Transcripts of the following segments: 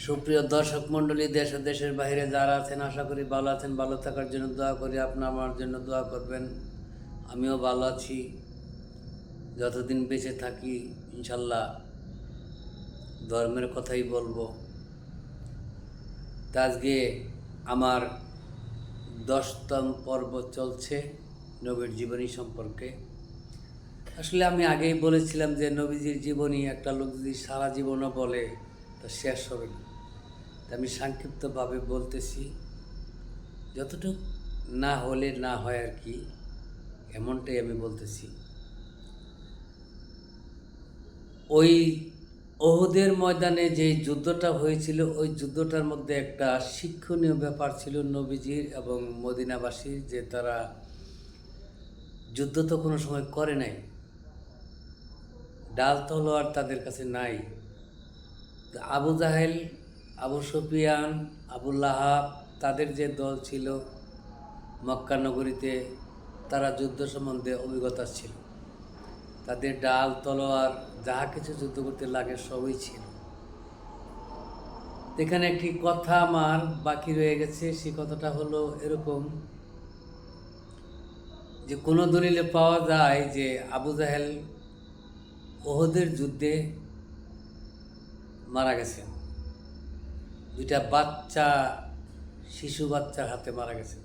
সুপ্রিয় দর্শক মণ্ডলী, দেশ ও দেশের বাইরে যারা আছেন, আশা করি ভালো আছেন। ভালো থাকার জন্য দোয়া করি, আপনার আমার জন্য দোয়া করবেন। আমিও ভালো আছি, যতদিন বেঁচে থাকি ইনশাল্লাহ ধর্মের কথাই বলবো। তা আজকে আমার 10তম পর্ব চলছে নবীর জীবনী সম্পর্কে। আসলে আমি আগেই বলেছিলাম যে নবীজির জীবনী একটা লোক যদি সারা জীবনও বলে তা শেষ হবে না। আমি সংক্ষিপ্তভাবে বলতেছি, যতটুকু না হলে না হয় আর কি, এমনটাই আমি বলতেছি। ওই ওহুদের ময়দানে যে যুদ্ধটা হয়েছিল, ওই যুদ্ধটার মধ্যে একটা শিক্ষণীয় ব্যাপার ছিল নবীজির এবং মদিনাবাসীর, যে তারা যুদ্ধ তো কোনো সময় করে নাই, ডাল তলোয়ার তাদের কাছে নাই। আবু জাহেল, আবু সুফিয়ান, আবু লাহাব, তাদের যে দল ছিল মক্কা নগরীতে, তারা যুদ্ধ সম্বন্ধে অভিজ্ঞতা ছিল। তাদের ডাল তলোয়ার যাহা কিছু যুদ্ধ করতে লাগে সবই ছিল। এখানে একটি কথা আমার বাকি রয়ে গেছে, সেই কথাটা হলো এরকম যে কোনো দলিলে পাওয়া যায় যে আবু জাহেল ওহদের যুদ্ধে মারা গেছেন। দুইটা বাচ্চা, শিশু বাচ্চার হাতে মারা গেছেন।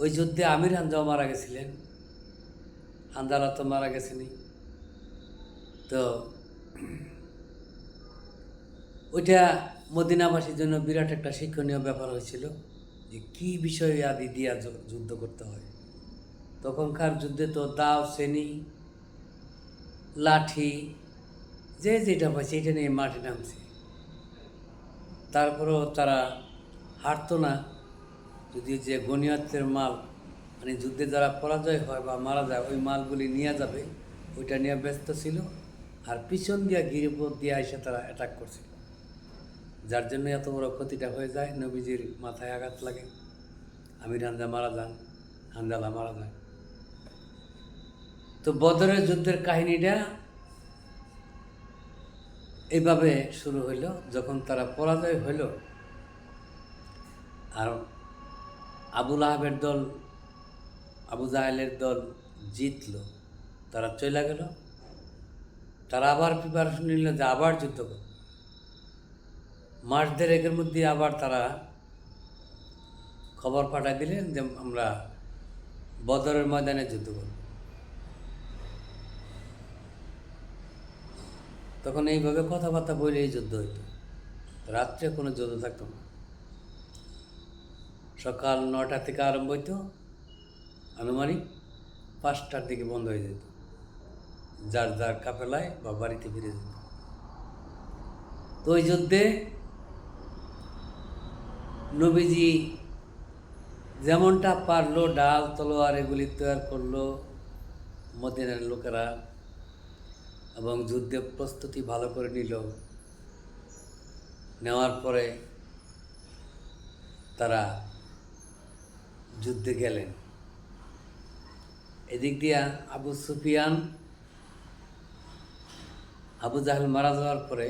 ওই যুদ্ধে আমির হামজাও মারা গেছিলেন, হানজালা তো মারা গেছেনি। তো ওইটা মদিনাবাসীর জন্য বিরাট একটা শিক্ষণীয় ব্যাপার হয়েছিল যে কী বিষয়ে আদি দিয়া যুদ্ধ করতে হয়। তখনকার যুদ্ধে তো দাও, শ্রেণী, লাঠি, যে যেটা পাইছে এটা নিয়ে মাঠে নামছে। তারপরেও তারা হারতো না। যদিও যে গনিয়তের মাল, মানে যুদ্ধে যারা পরাজয় হয় বা মারা যায়, ওই মালগুলি নিয়ে যাবে, ওইটা নিয়ে ব্যস্ত ছিল। আর পিছন দিয়া গিরিপথ দিয়ে এসে তারা অ্যাটাক করছিল, যার জন্য এত বড় ক্ষতিটা হয়ে যায়। নবীজির মাথায় আঘাত লাগে, আমির হামজা মারা যান, হানজালা মারা যায়। তো বদরের যুদ্ধের কাহিনীটা এইভাবে শুরু হইল। যখন তারা পরাজয় হইল আর আবু লাহাবের দল, আবু জাহেলের দল জিতল, তারা চলে গেল। তারা আবার প্রিপারেশন নিল যে আবার যুদ্ধ করবে। মাস দেড়েকের মধ্যে আবার তারা খবর পাঠাই দিলেন যে আমরা বদরের ময়দানে যুদ্ধ করব। তখন এইভাবে কথাবার্তা বলে এই যুদ্ধ হইত। রাত্রে কোনো যুদ্ধ থাকতো না। সকাল 9টা থেকে আরম্ভ হইত, আনুমানিক 5টার দিকে বন্ধ হয়ে যেত। যার যার কাফেলায় বা বাড়িতে ফিরে যেত। তো ওই যুদ্ধে নবীজি যেমনটা পারলো ডাল তলোয়ার এগুলি তৈরি করলো মদিনার লোকেরা, এবং যুদ্ধে প্রস্তুতি ভালো করে নিল। নেওয়ার পরে তারা যুদ্ধে গেলেন। এদিক দিয়া আবু সুফিয়ান, আবু জাহেল মারা যাওয়ার পরে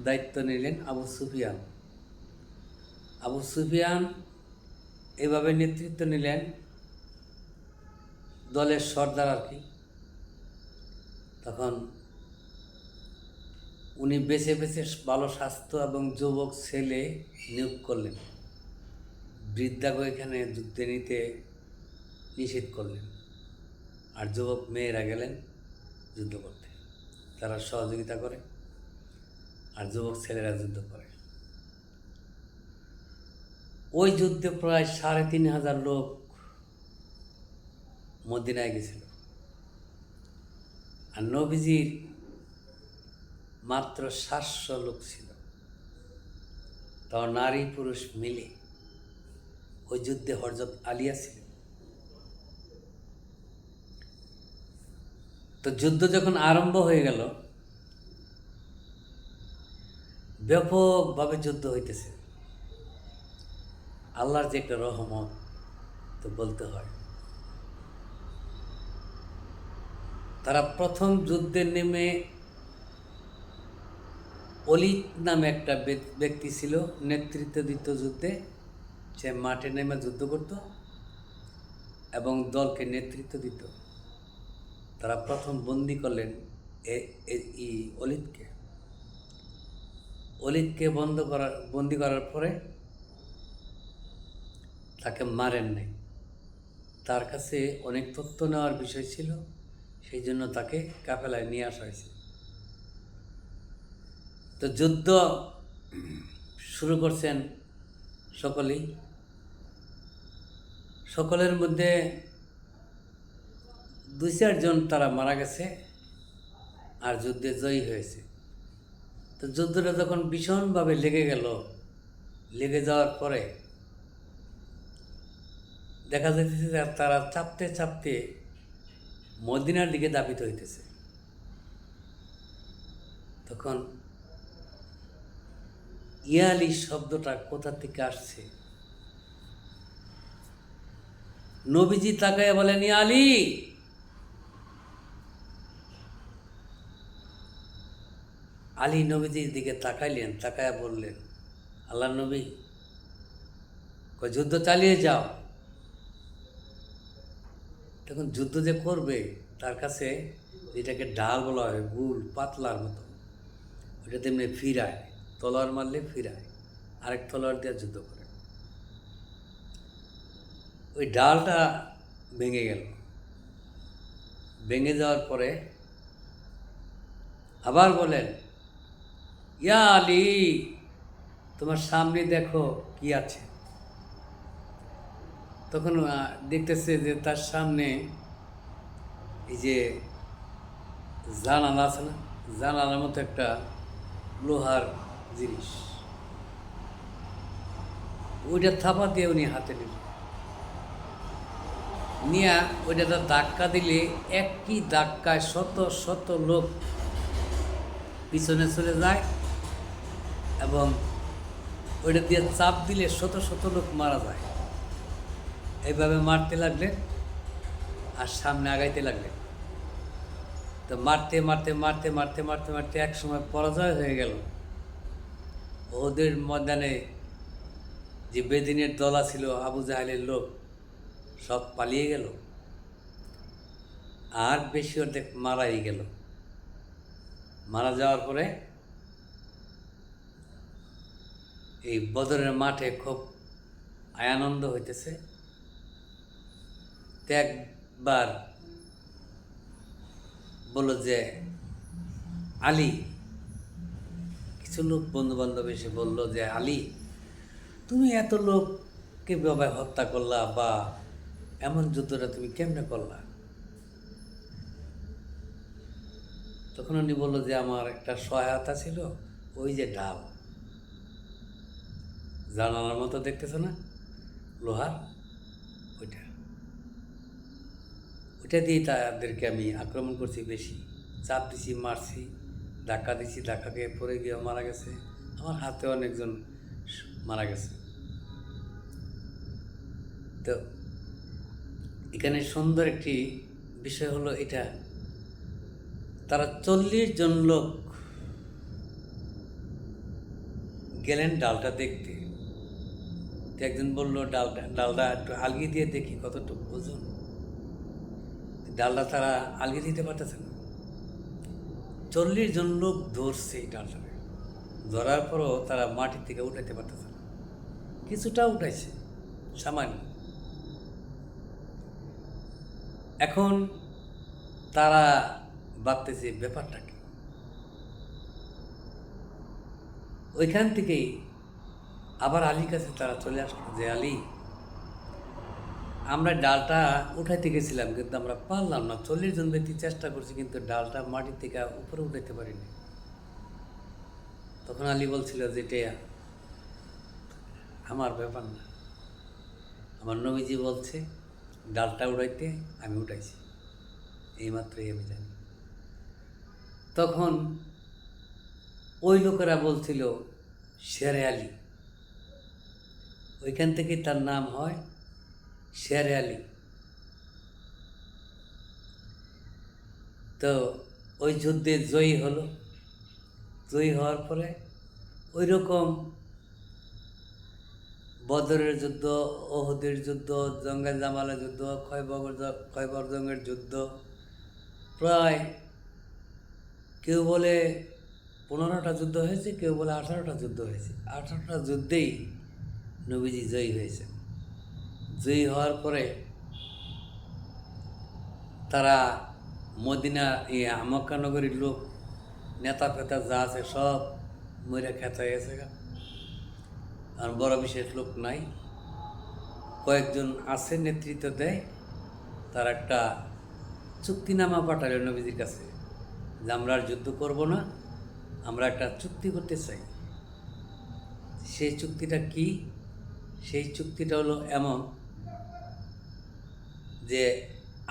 দায়িত্ব নিলেন আবু সুফিয়ান। আবু সুফিয়ান এভাবে নেতৃত্ব নিলেন, দলের সর্দার আর কি। তখন উনি বেছে বেছে ভালো স্বাস্থ্য এবং যুবক ছেলে নিয়োগ করলেন। বৃদ্ধাকে এখানে যুদ্ধে নিতে নিষেধ করলেন, আর যুবক মেয়েরা গেলেন যুদ্ধ করতে। তারা সহযোগিতা করে আর যুবক ছেলেরা যুদ্ধ করে। ওই যুদ্ধে প্রায় 3,500 লোক মদিনায় গেছিল। আর নবীজির মাত্র 700 লোক ছিল, তাও নারী পুরুষ মিলে। ওই যুদ্ধে হযরত আলিয়া ছিল। তো যুদ্ধ যখন আরম্ভ হয়ে গেল, ব্যাপকভাবে যুদ্ধ হইতেছে। আল্লাহর যে একটা রহমত তো বলতে হয়। তারা প্রথম যুদ্ধে নেমে অলিদ নামে একটা ব্যক্তি ছিল, নেতৃত্ব দিত যুদ্ধে। সে মাঠে নেমে যুদ্ধ করত এবং দলকে নেতৃত্ব দিত। তারা প্রথম বন্দি করলেন অলিদকে। অলিদকে বন্দি করার পরে তাকে মারেন নাই। তার কাছে অনেক তথ্য নেওয়ার বিষয় ছিল, সেই জন্য তাকে কাফেলায় নিয়ে আসা হয়েছে। তো যুদ্ধ শুরু করছেন সকলেই। সকলের মধ্যে 2-4 জন তারা মারা গেছে আর যুদ্ধে জয়ী হয়েছে। তো যুদ্ধটা যখন ভীষণভাবে লেগে যাওয়ার পরে দেখা যাইতেছে যে তারা চাপতে চাপতে মদিনার দিকে ধাবিত হইতেছে। তখন ইয়ালি শব্দটা কোথা থেকে আসছে? নবীজি তাকায় বলেন, ইয়া আলী। আলী নবীজির দিকে তাকাইলেন, তাকায়া বললেন, আল্লাহ নবী, যুদ্ধ চালিয়ে যাও। তখন যুদ্ধ যে করবে তার কাছে যেটাকে ঢাল বলা হয়, গুল পাতলার মতো, ওটা তেমনি ফিরায়, তলোয়ার মারলে ফিরায়, আরেক তলোয়ার দিয়ে যুদ্ধ করে। ওই ডালটা ভেঙে গেল। ভেঙে যাওয়ার পরে আবার বলেন, ইয়া আলী, তোমার সামনে দেখো কি আছে। তখন দেখতেছে যে তার সামনে এই যে জানালা আছে না, জানালার মতো একটা লোহার জিনিস, ওইটা থাপা দিয়ে উনি হাতে নিয়ে ওইটা ধাক্কা দিলে একই ধাক্কায় শত শত লোক পিছনে চলে যায় এবং ওইটা দিয়ে চাপ দিলে শত শত লোক মারা যায়। এইভাবে মারতে লাগলেন আর সামনে আগাইতে লাগলেন। তো মারতে মারতে মারতে মারতে মারতে মারতে এক সময় পরাজয় হয়ে গেল। ওদের ময়দানে যে বেদিনের দলা ছিল, আবু জাহেলের লোক, সব পালিয়ে গেল আর বেশি অর্ধেক মারাই গেল। মারা যাওয়ার পরে এই বদরের মাঠে খুব আনন্দ হইতেছে। একবার বলল যে আলী, কিছু লোক বন্ধু বান্ধব এসে বলল যে আলী, তুমি এত লোককে কিভাবে হত্যা করলা, বা এমন যুদ্ধটা তুমি কেমনে করলা? তখন উনি বললো যে আমার একটা সহায়তা ছিল, ওই যে ঢাল, জানালার মতো দেখতেছে না লোহার, ওইটা দিয়ে তাদেরকে আমি আক্রমণ করছি, বেশি চাপ দিছি, মারছি, ধাক্কা দিছি, ধাক্কা খেয়ে পড়ে গিয়ে মারা গেছে। আমার হাতে অনেকজন মারা গেছে। তো এখানে সুন্দর একটি বিষয় হলো এটা, তারা 40 জন লোক গেলেন ডালটা দেখতে। একজন বললো ডালটা একটু আলগি দিয়ে দেখি কতটুকু ওজন। ডালটা তারা আলগি দিতে পারতেছে না। 40 জন লোক ধরছে এই ডালটাকে, ধরার পরও তারা মাটির থেকে উঠাইতে পারতেছে না। কিছুটা উঠাইছে, সামান্য। এখন তারা ভাবতেছে ব্যাপারটা কি। ওইখান থেকেই আবার আলীর কাছে তারা চলে আসলো যে আলী, আমরা ডালটা উঠাইতে গেছিলাম কিন্তু আমরা পারলাম না। 40 জন ব্যক্তি চেষ্টা করছি কিন্তু ডালটা মাটির থেকে উপরে উঠাইতে পারিনি। তখন আলী বলছিল যে এটা আমার ব্যাপার না, আমার নবীজি বলছে ডালটা উঠাইতে, আমি উঠাইছি, এইমাত্রই আমি জানি। তখন ওই লোকেরা বলছিল শেরে আলী, ওইখান থেকে তার নাম হয় শেরে আলী। তো ওই যুদ্ধে জয়ী হলো জয়ী হওয়ার পরে ওই রকম বদরের যুদ্ধ, ওহুদের যুদ্ধ, জঙ্গে জামালের যুদ্ধ, খয়বর জঙ্গের যুদ্ধ, প্রায় কেউ বলে 15টা যুদ্ধ হয়েছে, কেউ বলে 18টা যুদ্ধ হয়েছে। 18টা যুদ্ধেই নবীজি জয়ী হয়েছে। জয়ী হওয়ার পরে তারা মদিনা মক্কা নগরীর লোক, নেতা ফেতা যা আছে সব মরে খেত হয়ে গেছে। আর বড় বিশেষ লোক নাই, কয়েকজন আছে নেতৃত্ব দেয়। তার একটা চুক্তিনামা পাঠালো নবীজির কাছে যে আমরা আর যুদ্ধ করব না, আমরা একটা চুক্তি করতে চাই। সেই চুক্তিটা কি? সেই চুক্তিটা হলো এমন যে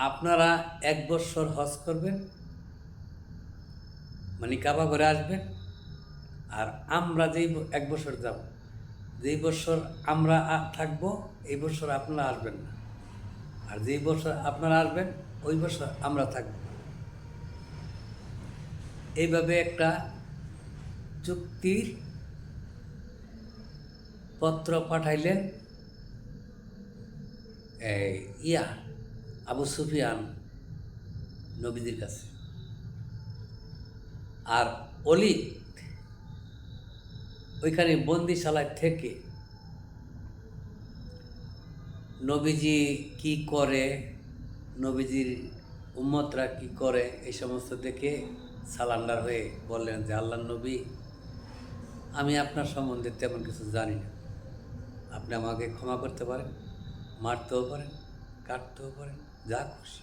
আপনারা 1 বৎসর হজ করবেন, মানে কাবা ঘরে আসবেন, আর আমরা যেই 1 বছর যাব, যেই বছর আমরা থাকবো এই বছর আপনারা আসবেন না, আর যেই বছর আপনারা আসবেন ওই বছর আমরা থাকব। এইভাবে একটা চুক্তির পত্র পাঠাইলেন আবু সুফিয়ান নবীজির কাছে। আর অলিদ ওইখানে বন্দিশালায় থেকে নবীজি কি করে, নবীজির উম্মতরা কি করে, এই সমস্ত দেখে সালান্ডার হয়ে বললেন যে আল্লাহর নবী, আমি আপনার সম্বন্ধে তেমন কিছু জানি না, আপনি আমাকে ক্ষমা করতে পারেন, মারতেও পারেন, কাটতেও পারেন, যা খুশি,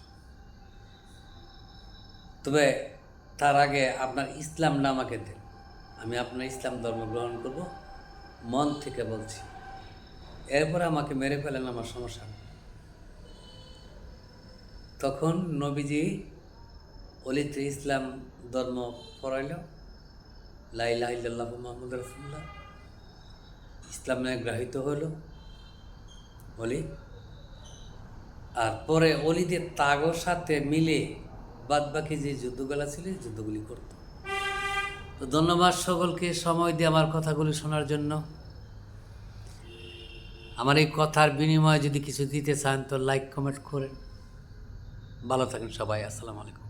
তবে তার আগে আপনার ইসলামটা আমাকে দেন, আমি আপনার ইসলাম ধর্ম গ্রহণ করব, মন থেকে বলছি। এরপরে আমাকে মেরে ফেলেন, আমার সমস্যা। তখন নবীজি অলিতে ইসলাম ধর্ম পড়াইল, লা ইলাহা ইল্লাল্লাহু মুহাম্মাদুর রাসূলুল্লাহ, ইসলামে গ্রাহিত হইল অলি। আর পরে অলিদের তাগর সাথে মিলে বাদবাকি যে যুদ্ধগুলা ছিল যুদ্ধগুলি করত। তো ধন্যবাদ সকলকে সময় দিয়ে আমার কথাগুলি শোনার জন্য। আমার এই কথার বিনিময়ে যদি কিছু দিতে চান তো লাইক কমেন্ট করেন। ভালো থাকেন সবাই। আসসালামু আলাইকুম।